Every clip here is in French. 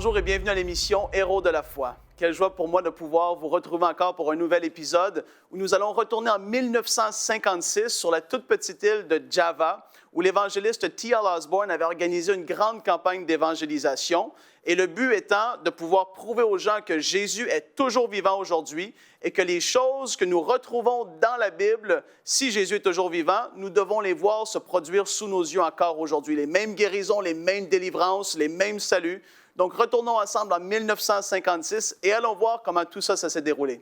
Bonjour et bienvenue à l'émission Héros de la foi. Quelle joie pour moi de pouvoir vous retrouver encore pour un nouvel épisode où nous allons retourner en 1956 sur la toute petite île de Java où l'évangéliste T.L. Osborn avait organisé une grande campagne d'évangélisation et le but étant de pouvoir prouver aux gens que Jésus est toujours vivant aujourd'hui et que les choses que nous retrouvons dans la Bible, si Jésus est toujours vivant, nous devons les voir se produire sous nos yeux encore aujourd'hui. Les mêmes guérisons, les mêmes délivrances, les mêmes saluts. Donc, retournons ensemble en 1956 et allons voir comment tout ça s'est déroulé.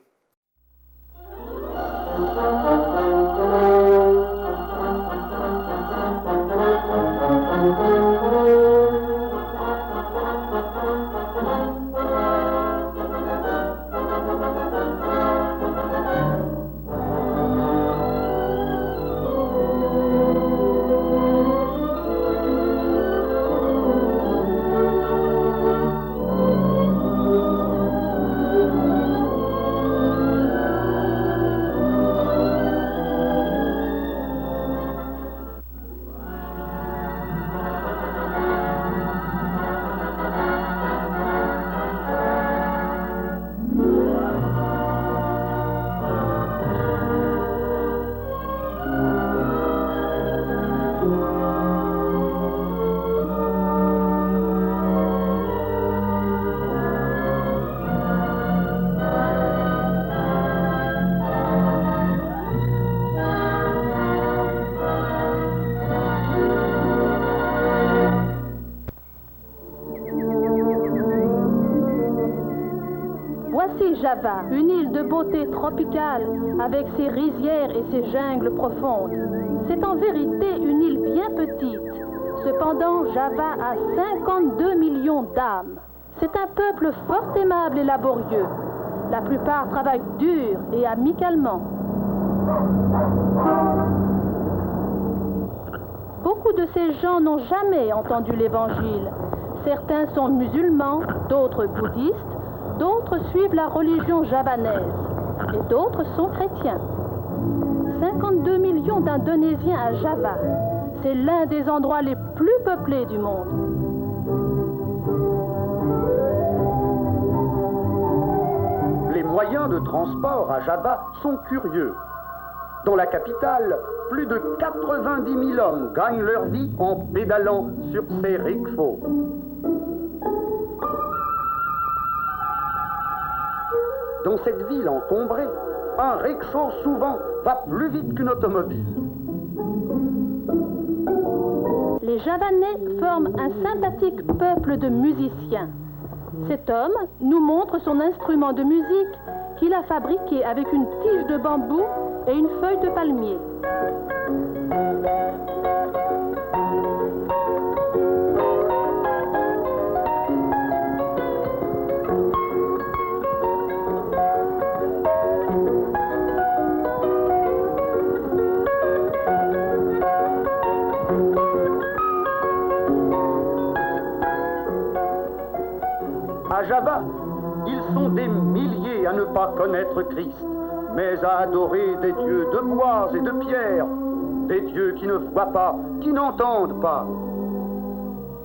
Java, une île de beauté tropicale avec ses rizières et ses jungles profondes. C'est en vérité une île bien petite. Cependant, Java a 52 millions d'âmes. C'est un peuple fort aimable et laborieux. La plupart travaillent dur et amicalement. Beaucoup de ces gens n'ont jamais entendu l'Évangile. Certains sont musulmans, d'autres bouddhistes, d'autres suivent la religion javanaise et d'autres sont chrétiens. 52 millions d'Indonésiens à Java. C'est l'un des endroits les plus peuplés du monde. Les moyens de transport à Java sont curieux. Dans la capitale, plus de 90 000 hommes gagnent leur vie en pédalant sur ces rickshaws. Dans cette ville encombrée, un rickshaw souvent va plus vite qu'une automobile. Les Javanais forment un sympathique peuple de musiciens. Cet homme nous montre son instrument de musique qu'il a fabriqué avec une tige de bambou et une feuille de palmier. À Java, ils sont des milliers à ne pas connaître Christ, mais à adorer des dieux de bois et de pierre, des dieux qui ne voient pas, qui n'entendent pas.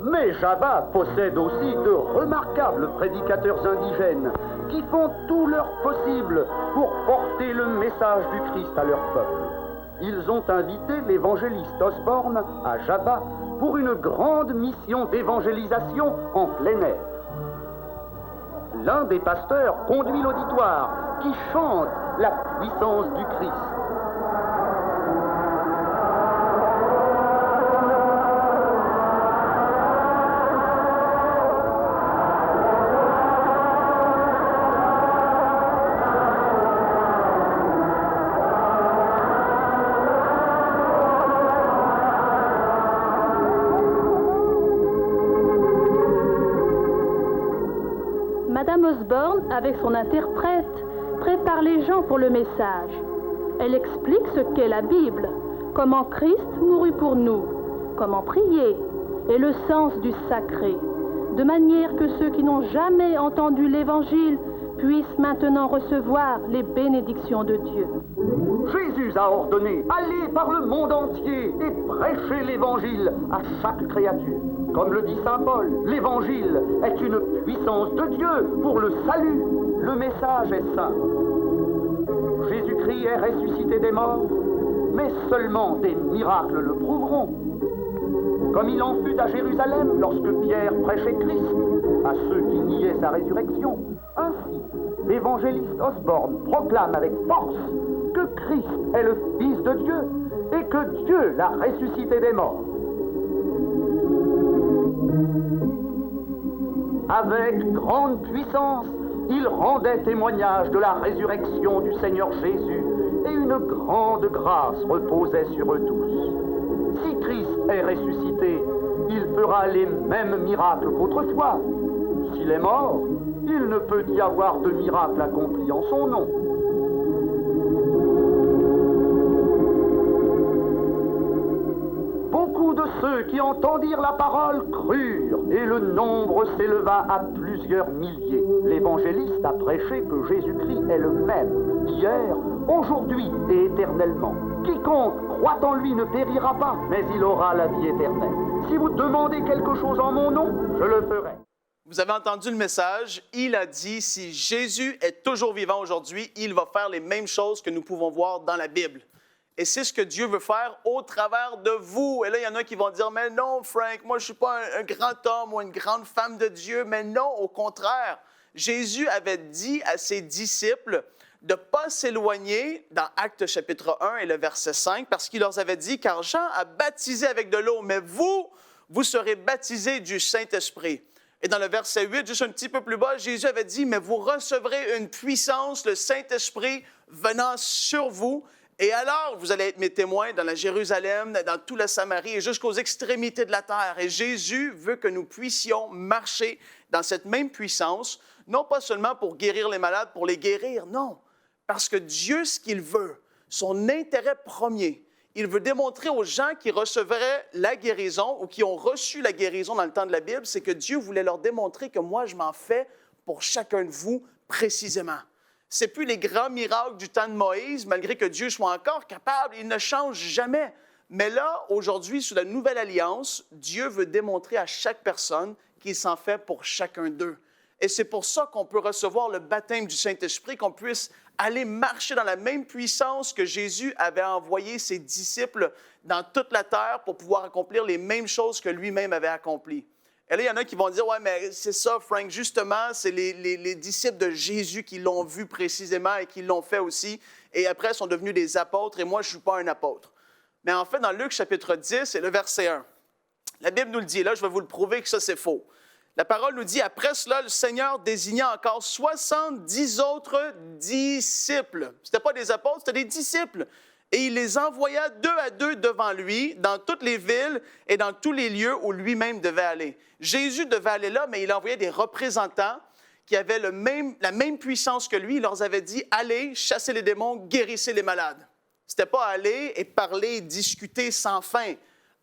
Mais Java possède aussi de remarquables prédicateurs indigènes qui font tout leur possible pour porter le message du Christ à leur peuple. Ils ont invité l'évangéliste Osborn à Java pour une grande mission d'évangélisation en plein air. L'un des pasteurs conduit l'auditoire qui chante la puissance du Christ. Madame Osborn, avec son interprète, prépare les gens pour le message. Elle explique ce qu'est la Bible, comment Christ mourut pour nous, comment prier et le sens du sacré, de manière que ceux qui n'ont jamais entendu l'Évangile puissent maintenant recevoir les bénédictions de Dieu. Jésus a ordonné, allez par le monde entier et prêchez l'Évangile à chaque créature. Comme le dit saint Paul, l'Évangile est une puissance de Dieu pour le salut. Le message est simple. Jésus-Christ est ressuscité des morts, mais seulement des miracles le prouveront. Comme il en fut à Jérusalem lorsque Pierre prêchait Christ à ceux qui niaient sa résurrection. Ainsi, l'évangéliste Osborne proclame avec force que Christ est le Fils de Dieu et que Dieu l'a ressuscité des morts. Avec grande puissance, il rendait témoignage de la résurrection du Seigneur Jésus et une grande grâce reposait sur eux tous. Si Christ est ressuscité, il fera les mêmes miracles qu'autrefois. S'il est mort, il ne peut y avoir de miracle accompli en son nom. Beaucoup de ceux qui entendirent la parole crurent, et le nombre s'éleva à plusieurs milliers. L'évangéliste a prêché que Jésus-Christ est le même, hier, aujourd'hui et éternellement. Quiconque croit en lui ne périra pas, mais il aura la vie éternelle. Si vous demandez quelque chose en mon nom, je le ferai. Vous avez entendu le message. Il a dit, si Jésus est toujours vivant aujourd'hui, il va faire les mêmes choses que nous pouvons voir dans la Bible. Et c'est ce que Dieu veut faire au travers de vous. Et là, il y en a qui vont dire, mais non, Frank, moi, je ne suis pas un grand homme ou une grande femme de Dieu. Mais non, au contraire. Jésus avait dit à ses disciples de ne pas s'éloigner dans Actes chapitre 1 et le verset 5, parce qu'il leur avait dit, car Jean a baptisé avec de l'eau, mais vous serez baptisés du Saint-Esprit. Et dans le verset 8, juste un petit peu plus bas, Jésus avait dit, mais vous recevrez une puissance, le Saint-Esprit venant sur vous, et alors vous allez être mes témoins dans la Jérusalem, dans toute la Samarie et jusqu'aux extrémités de la terre. Et Jésus veut que nous puissions marcher dans cette même puissance, non pas seulement pour guérir les malades, pour les guérir, non. Parce que Dieu, ce qu'il veut, son intérêt premier, il veut démontrer aux gens qui recevraient la guérison ou qui ont reçu la guérison dans le temps de la Bible, c'est que Dieu voulait leur démontrer que moi, je m'en fais pour chacun de vous précisément. Ce n'est plus les grands miracles du temps de Moïse, malgré que Dieu soit encore capable, il ne change jamais. Mais là, aujourd'hui, sous la nouvelle alliance, Dieu veut démontrer à chaque personne qu'il s'en fait pour chacun d'eux. Et c'est pour ça qu'on peut recevoir le baptême du Saint-Esprit, qu'on puisse aller marcher dans la même puissance que Jésus avait envoyé ses disciples dans toute la terre pour pouvoir accomplir les mêmes choses que lui-même avait accomplies. Et là, il y en a qui vont dire, « Ouais, mais c'est ça, Frank, justement, c'est les disciples de Jésus qui l'ont vu précisément et qui l'ont fait aussi, et après sont devenus des apôtres, et moi, je ne suis pas un apôtre. » Mais en fait, dans Luc chapitre 10 et le verset 1, la Bible nous le dit, là, je vais vous le prouver que ça, c'est faux. La parole nous dit, après cela, le Seigneur désigna encore 70 autres disciples. Ce n'étaient pas des apôtres, c'était des disciples. Et il les envoya 2 à 2 devant lui, dans toutes les villes et dans tous les lieux où lui-même devait aller. Jésus devait aller là, mais il envoyait des représentants qui avaient la même puissance que lui. Il leur avait dit, allez, chassez les démons, guérissez les malades. Ce n'était pas aller et parler et discuter sans fin.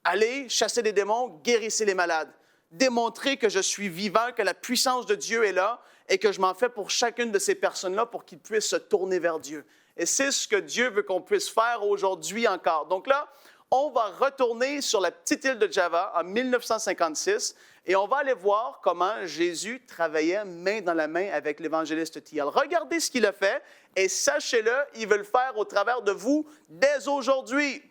Allez, chassez les démons, guérissez les malades. Démontrer que je suis vivant, que la puissance de Dieu est là et que je m'en fais pour chacune de ces personnes-là pour qu'ils puissent se tourner vers Dieu. Et c'est ce que Dieu veut qu'on puisse faire aujourd'hui encore. Donc là, on va retourner sur la petite île de Java en 1956 et on va aller voir comment Jésus travaillait main dans la main avec l'évangéliste T.L. Regardez ce qu'il a fait et sachez-le, il veut le faire au travers de vous dès aujourd'hui.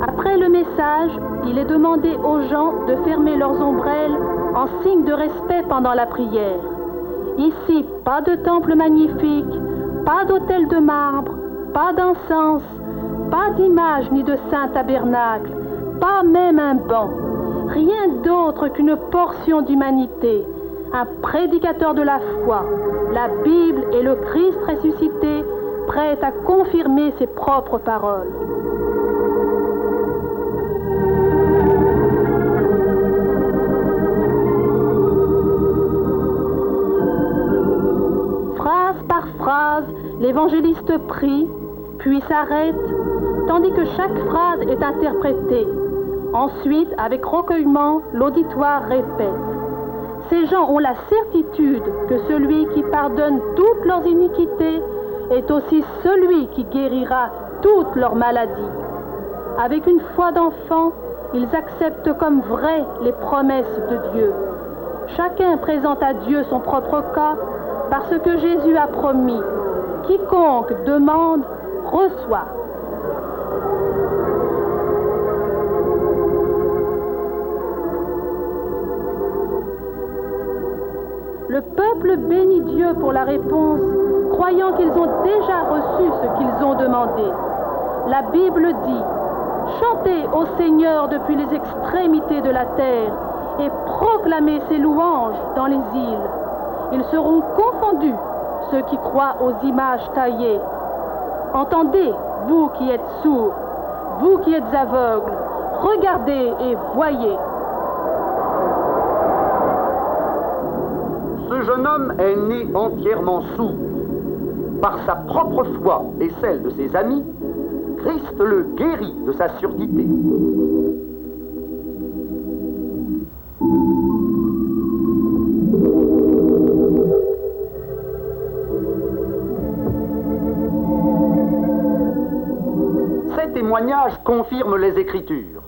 Après le message, il est demandé aux gens de fermer leurs ombrelles en signe de respect pendant la prière. Ici, pas de temple magnifique, pas d'autel de marbre, pas d'encens, pas d'image ni de saint tabernacle, pas même un banc. Rien d'autre qu'une portion d'humanité, un prédicateur de la foi, la Bible et le Christ ressuscité, prêt à confirmer ses propres paroles. Phrase par phrase, l'évangéliste prie, puis s'arrête, tandis que chaque phrase est interprétée. Ensuite, avec recueillement, l'auditoire répète. Ces gens ont la certitude que celui qui pardonne toutes leurs iniquités est aussi celui qui guérira toutes leurs maladies. Avec une foi d'enfant, Ils acceptent comme vraies les promesses de Dieu. Chacun présente à Dieu son propre cas parce que Jésus a promis. Quiconque demande, reçoit. Le peuple bénit Dieu pour la réponse, croyant qu'ils ont déjà reçu ce qu'ils ont demandé. La Bible dit « Chantez au Seigneur depuis les extrémités de la terre et proclamez ses louanges dans les îles. Ils seront confondus, ceux qui croient aux images taillées. Entendez, vous qui êtes sourds, vous qui êtes aveugles, regardez et voyez. » Ce jeune homme est né entièrement sourd. Par sa propre foi et celle de ses amis, Christ le guérit de sa surdité. Ces témoignages confirment les Écritures.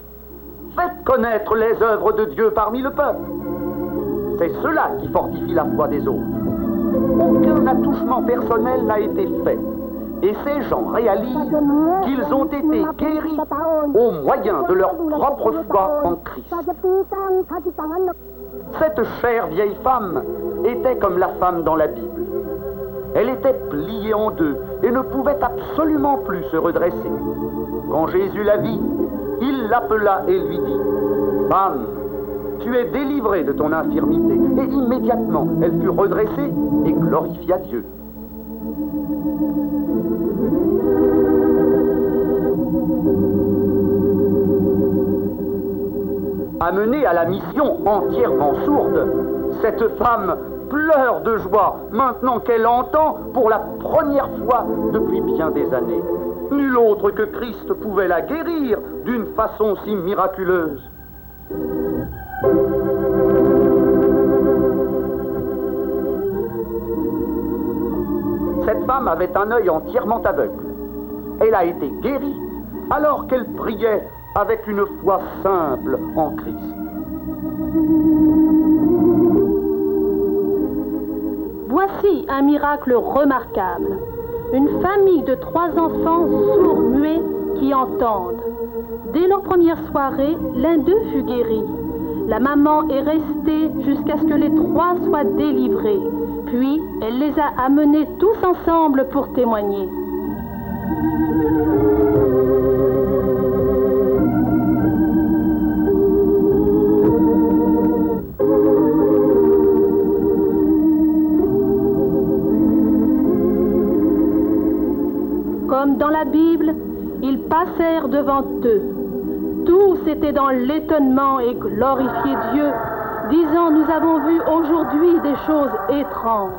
Faites connaître les œuvres de Dieu parmi le peuple. C'est cela qui fortifie la foi des autres. Aucun attouchement personnel n'a été fait. Et ces gens réalisent qu'ils ont été guéris au moyen de leur propre foi en Christ. Cette chère vieille femme était comme la femme dans la Bible. Elle était pliée en deux et ne pouvait absolument plus se redresser. Quand Jésus la vit, il l'appela et lui dit « Femme, tu es délivrée de ton infirmité. » Et immédiatement, elle fut redressée et glorifia Dieu. Amenée à la mission entièrement sourde, cette femme pleure de joie maintenant qu'elle entend pour la première fois depuis bien des années. Nul autre que Christ pouvait la guérir d'une façon si miraculeuse. Cette femme avait un œil entièrement aveugle. Elle a été guérie alors qu'elle priait avec une foi simple en Christ. Voici un miracle remarquable. Une famille de 3 enfants sourds-muets qui entendent. Dès leur première soirée, l'un d'eux fut guéri. La maman est restée jusqu'à ce que les 3 soient délivrés. Puis, elle les a amenés tous ensemble pour témoigner. Comme dans la Bible, ils passèrent devant eux. Tous étaient dans l'étonnement et glorifiaient Dieu, disant « Nous avons vu aujourd'hui des choses étranges. »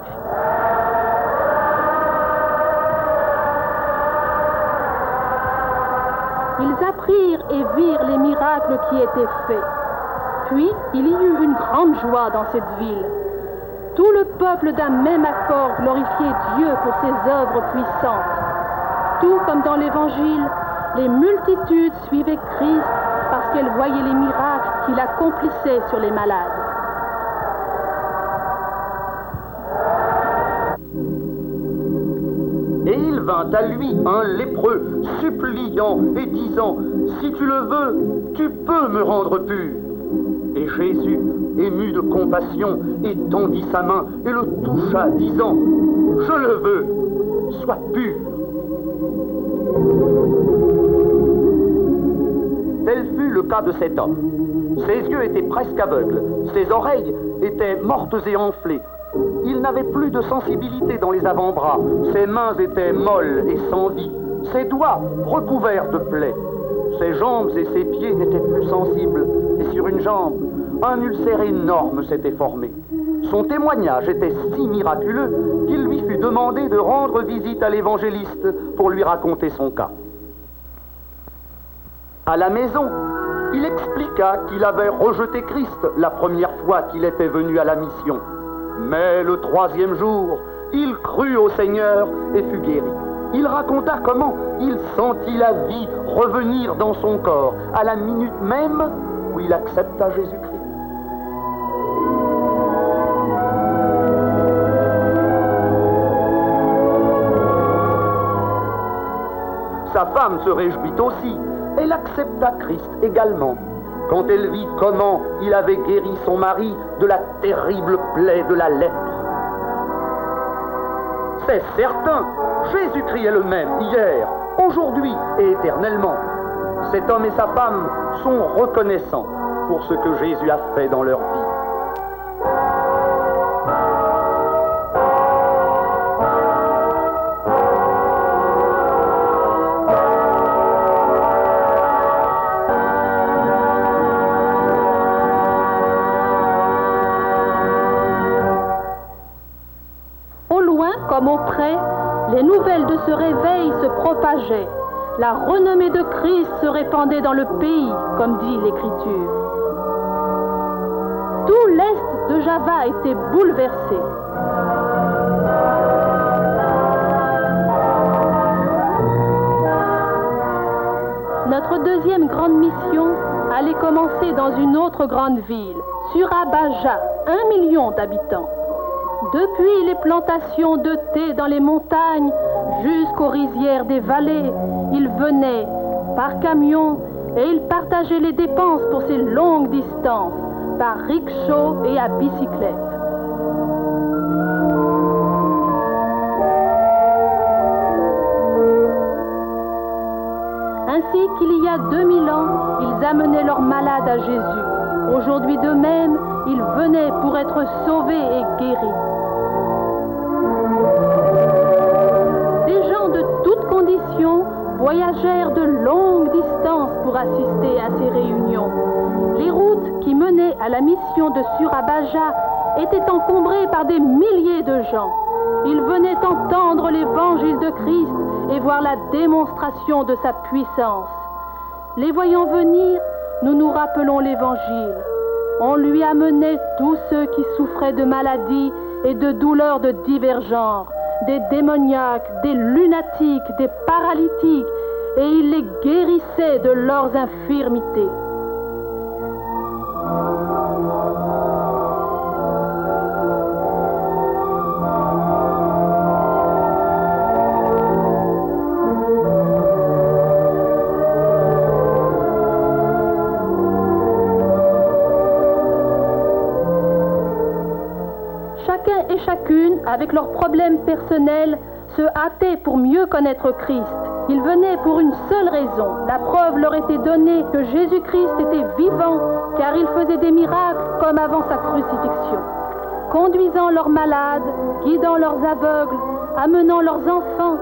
Ils apprirent et virent les miracles qui étaient faits. Puis, il y eut une grande joie dans cette ville. Tout le peuple d'un même accord glorifiait Dieu pour ses œuvres puissantes. Tout comme dans l'Évangile, les multitudes suivaient Christ parce qu'elles voyaient les miracles qu'il accomplissait sur les malades. Et il vint à lui un lépreux, suppliant et disant « Si tu le veux, tu peux me rendre pur. » Et Jésus, ému de compassion, étendit sa main et le toucha, disant « Je le veux, sois pur. » Tel fut le cas de cet homme. Ses yeux étaient presque aveugles, ses oreilles étaient mortes et enflées. Il n'avait plus de sensibilité dans les avant-bras, ses mains étaient molles et sans vie, ses doigts recouverts de plaies. Ses jambes et ses pieds n'étaient plus sensibles, et sur une jambe, un ulcère énorme s'était formé. Son témoignage était si miraculeux qu'il lui fut demandé de rendre visite à l'évangéliste pour lui raconter son cas. À la maison, il expliqua qu'il avait rejeté Christ la première fois qu'il était venu à la mission. Mais le 3e jour, il crut au Seigneur et fut guéri. Il raconta comment il sentit la vie revenir dans son corps à la minute même où il accepta Jésus-Christ. Sa femme se réjouit aussi. Elle accepta Christ également, quand elle vit comment il avait guéri son mari de la terrible plaie de la lèpre. C'est certain, Jésus-Christ est le même hier, aujourd'hui et éternellement. Cet homme et sa femme sont reconnaissants pour ce que Jésus a fait dans leur vie. Comme auprès, les nouvelles de ce réveil se propageaient. La renommée de Christ se répandait dans le pays, comme dit l'Écriture. Tout l'est de Java était bouleversé. Notre deuxième grande mission allait commencer dans une autre grande ville, Surabaya, 1 million d'habitants. Depuis les plantations de thé dans les montagnes jusqu'aux rizières des vallées, ils venaient par camion et ils partageaient les dépenses pour ces longues distances par rickshaw et à bicyclette. Ainsi qu'il y a 2000 ans, ils amenaient leurs malades à Jésus. Aujourd'hui de même, ils venaient pour être sauvés et guéris. Des gens de toutes conditions voyagèrent de longues distances pour assister à ces réunions. Les routes qui menaient à la mission de Surabaya étaient encombrées par des milliers de gens. Ils venaient entendre l'évangile de Christ et voir la démonstration de sa puissance. Les voyant venir, nous nous rappelons l'évangile. On lui amenait tous ceux qui souffraient de maladies et de douleurs de divers genres, des démoniaques, des lunatiques, des paralytiques, et il les guérissait de leurs infirmités. Chacun et chacune, avec leurs problèmes personnels, se hâtaient pour mieux connaître Christ. Ils venaient pour une seule raison. La preuve leur était donnée que Jésus-Christ était vivant, car il faisait des miracles comme avant sa crucifixion. Conduisant leurs malades, guidant leurs aveugles, amenant leurs enfants,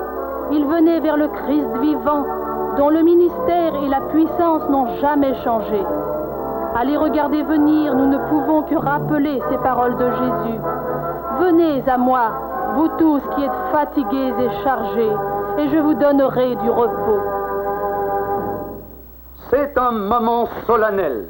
ils venaient vers le Christ vivant, dont le ministère et la puissance n'ont jamais changé. À les regarder venir, nous ne pouvons que rappeler ces paroles de Jésus. Venez à moi, vous tous qui êtes fatigués et chargés, et je vous donnerai du repos. C'est un moment solennel.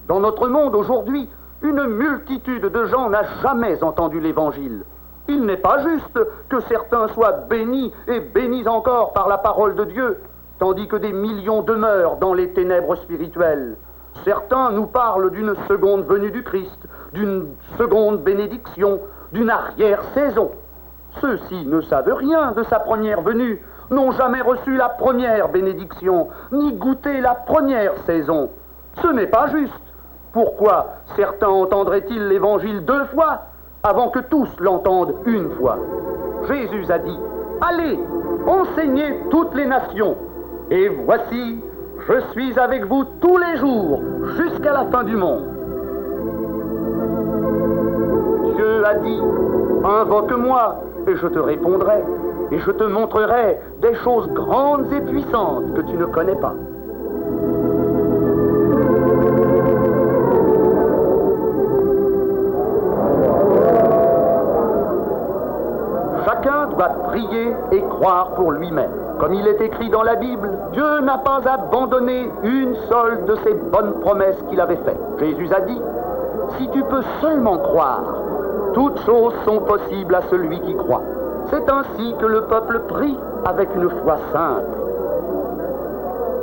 Dans notre monde aujourd'hui, une multitude de gens n'a jamais entendu l'Évangile. Il n'est pas juste que certains soient bénis et bénis encore par la parole de Dieu, tandis que des millions demeurent dans les ténèbres spirituelles. Certains nous parlent d'une seconde venue du Christ, d'une seconde bénédiction, d'une arrière-saison. Ceux-ci ne savent rien de sa première venue, n'ont jamais reçu la première bénédiction, ni goûté la première saison. Ce n'est pas juste. Pourquoi certains entendraient-ils l'Évangile 2 fois avant que tous l'entendent une fois? Jésus a dit, « Allez, enseignez toutes les nations, et voici, je suis avec vous tous les jours, jusqu'à la fin du monde. » Dieu a dit, « Invoque-moi, et je te répondrai, et je te montrerai des choses grandes et puissantes que tu ne connais pas. » Chacun doit prier et croire pour lui-même. Comme il est écrit dans la Bible, Dieu n'a pas abandonné une seule de ces bonnes promesses qu'il avait faites. Jésus a dit, « Si tu peux seulement croire, toutes choses sont possibles à celui qui croit. » C'est ainsi que le peuple prie avec une foi simple.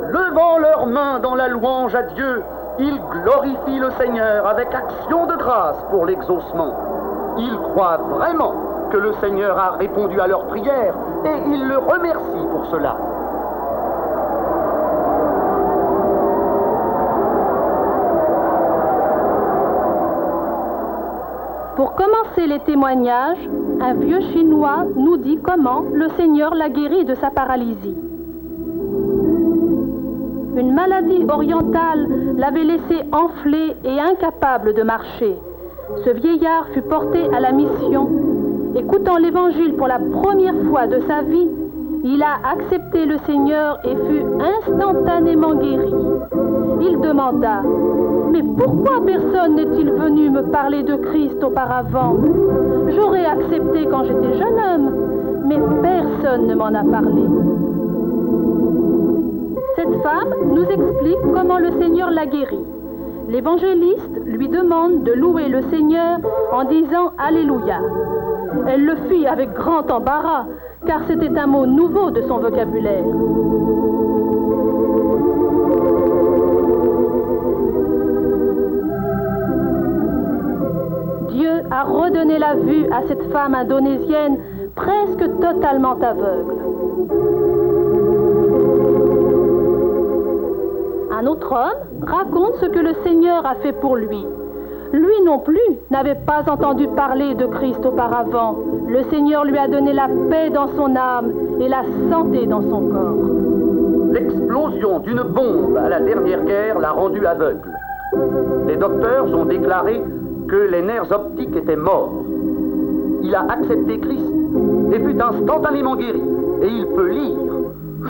Levant leurs mains dans la louange à Dieu, ils glorifient le Seigneur avec action de grâce pour l'exaucement. Ils croient vraiment que le Seigneur a répondu à leurs prières et ils le remercient pour cela. Pour commencer les témoignages, un vieux Chinois nous dit comment le Seigneur l'a guéri de sa paralysie. Une maladie orientale l'avait laissé enflé et incapable de marcher. Ce vieillard fut porté à la mission. Écoutant l'Évangile pour la première fois de sa vie, il a accepté le Seigneur et fut instantanément guéri. Il demanda: « Mais pourquoi personne n'est-il venu me parler de Christ auparavant? J'aurais accepté quand j'étais jeune homme, mais personne ne m'en a parlé. » Cette femme nous explique comment le Seigneur l'a guérie. L'évangéliste lui demande de louer le Seigneur en disant « Alléluia ». Elle le fit avec grand embarras, car c'était un mot nouveau de son vocabulaire. Dieu a redonné la vue à cette femme indonésienne presque totalement aveugle. Un autre homme raconte ce que le Seigneur a fait pour lui. Lui non plus n'avait pas entendu parler de Christ auparavant. Le Seigneur lui a donné la paix dans son âme et la santé dans son corps. L'explosion d'une bombe à la dernière guerre l'a rendu aveugle. Les docteurs ont déclaré que les nerfs optiques étaient morts. Il a accepté Christ et fut instantanément guéri. Et il peut lire.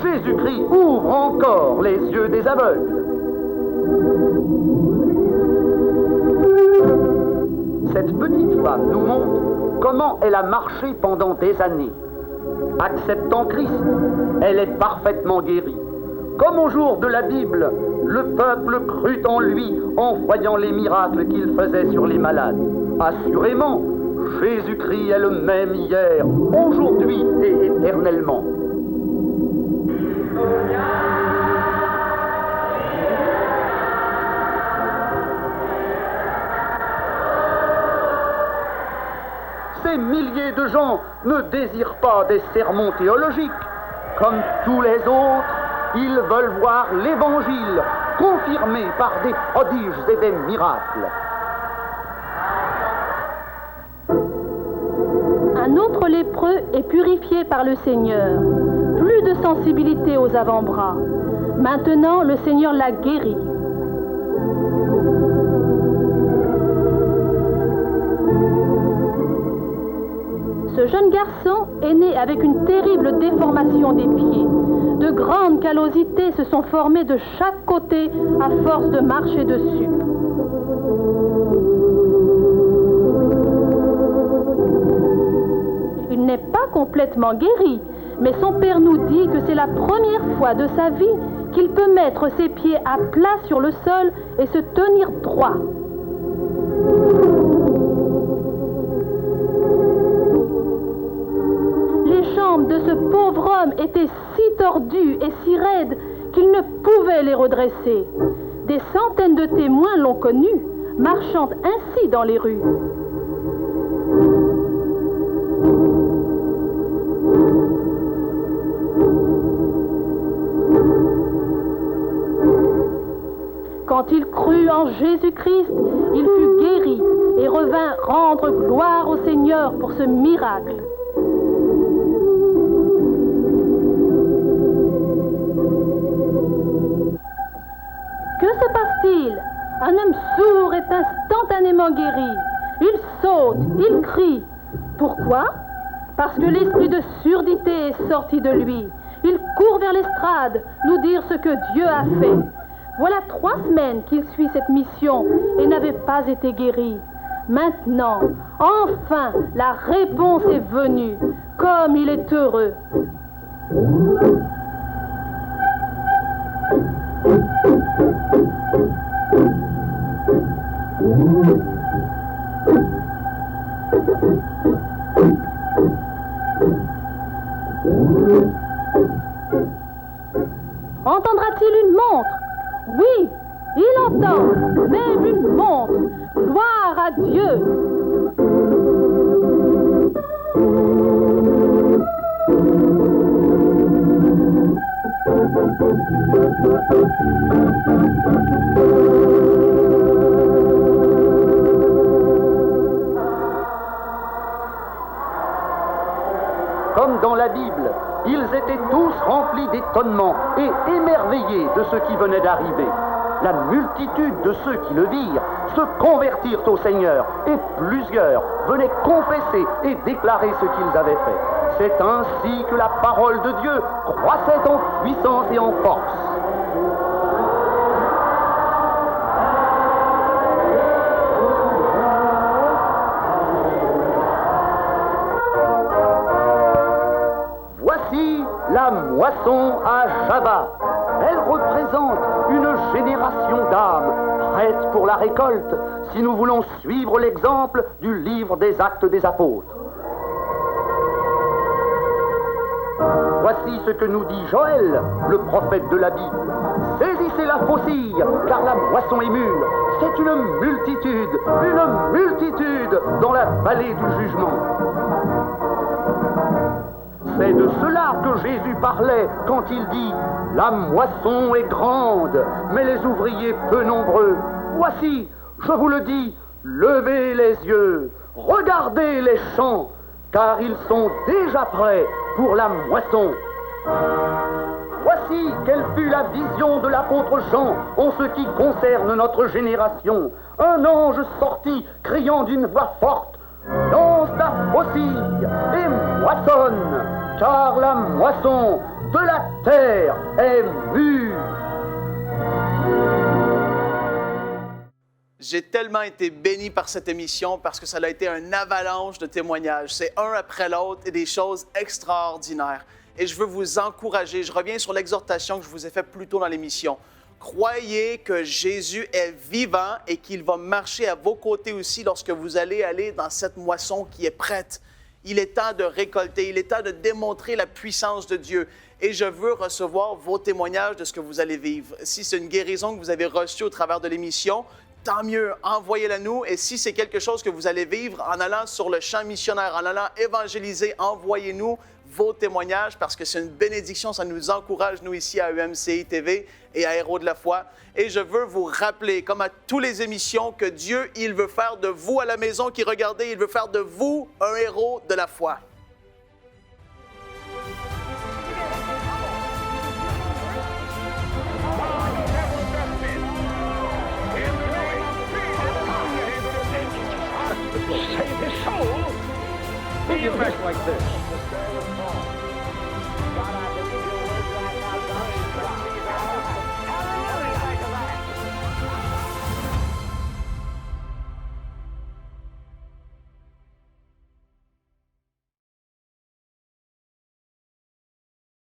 Jésus-Christ ouvre encore les yeux des aveugles. Cette petite femme nous montre comment elle a marché pendant des années. Acceptant Christ, elle est parfaitement guérie. Comme au jour de la Bible, le peuple crut en lui en voyant les miracles qu'il faisait sur les malades. Assurément, Jésus-Christ est le même hier, aujourd'hui et éternellement. Ces milliers de gens ne désirent pas des sermons théologiques. Comme tous les autres, ils veulent voir l'Évangile confirmé par des prodiges et des miracles. Un autre lépreux est purifié par le Seigneur. Plus de sensibilité aux avant-bras. Maintenant, le Seigneur l'a guéri. Ce jeune garçon est né avec une terrible déformation des pieds. De grandes callosités se sont formées de chaque côté à force de marcher dessus. Il n'est pas complètement guéri, mais son père nous dit que c'est la première fois de sa vie qu'il peut mettre ses pieds à plat sur le sol et se tenir droit. Les jambes de ce pauvre homme étaient si tordues et si raides qu'il ne pouvait les redresser. Des centaines de témoins l'ont connu, marchant ainsi dans les rues. Quand il crut en Jésus-Christ, il fut guéri et revint rendre gloire au Seigneur pour ce miracle. Que se passe-t-il? Un homme sourd est instantanément guéri. Il saute, il crie. Pourquoi? Parce que l'esprit de surdité est sorti de lui. Il court vers l'estrade, nous dire ce que Dieu a fait. Voilà 3 semaines qu'il suit cette mission et n'avait pas été guéri. Maintenant, enfin, la réponse est venue. Comme il est heureux. Oui, il entend, même une montre. Gloire à Dieu. Comme dans la Bible, ils étaient tous remplis d'étonnement et émerveillés de ce qui venait d'arriver. La multitude de ceux qui le virent se convertirent au Seigneur et plusieurs venaient confesser et déclarer ce qu'ils avaient fait. C'est ainsi que la parole de Dieu croissait en puissance et en force. Voici la moisson à Java. Elle représente une génération d'âmes prêtes pour la récolte, si nous voulons suivre l'exemple du livre des Actes des Apôtres. Voici ce que nous dit Joël, le prophète de la Bible. Saisissez la faucille, car la moisson est mûre. C'est une multitude dans la vallée du jugement. C'est de cela que Jésus parlait quand il dit « La moisson est grande, mais les ouvriers peu nombreux. Voici, je vous le dis, levez les yeux, regardez les champs, car ils sont déjà prêts pour la moisson. » Voici quelle fut la vision de l'apôtre Jean en ce qui concerne notre génération. Un ange sortit, criant d'une voix forte, « Lance ta faucille et moissonne, car la moisson de la terre est mûre. » J'ai tellement été béni par cette émission parce que ça a été un avalanche de témoignages. C'est un après l'autre et des choses extraordinaires. Et je veux vous encourager. Je reviens sur l'exhortation que je vous ai faite plus tôt dans l'émission. Croyez que Jésus est vivant et qu'il va marcher à vos côtés aussi lorsque vous allez aller dans cette moisson qui est prête. Il est temps de récolter, il est temps de démontrer la puissance de Dieu. Et je veux recevoir vos témoignages de ce que vous allez vivre. Si c'est une guérison que vous avez reçue au travers de l'émission, tant mieux, envoyez-la nous. Et si c'est quelque chose que vous allez vivre en allant sur le champ missionnaire, en allant évangéliser, envoyez-nous vos témoignages parce que c'est une bénédiction, ça nous encourage, nous, ici à UMCI TV et à Héros de la foi. Et je veux vous rappeler, comme à toutes les émissions, que Dieu, il veut faire de vous à la maison qui regardez, il veut faire de vous un héros de la foi. Save his soul. Be a like this.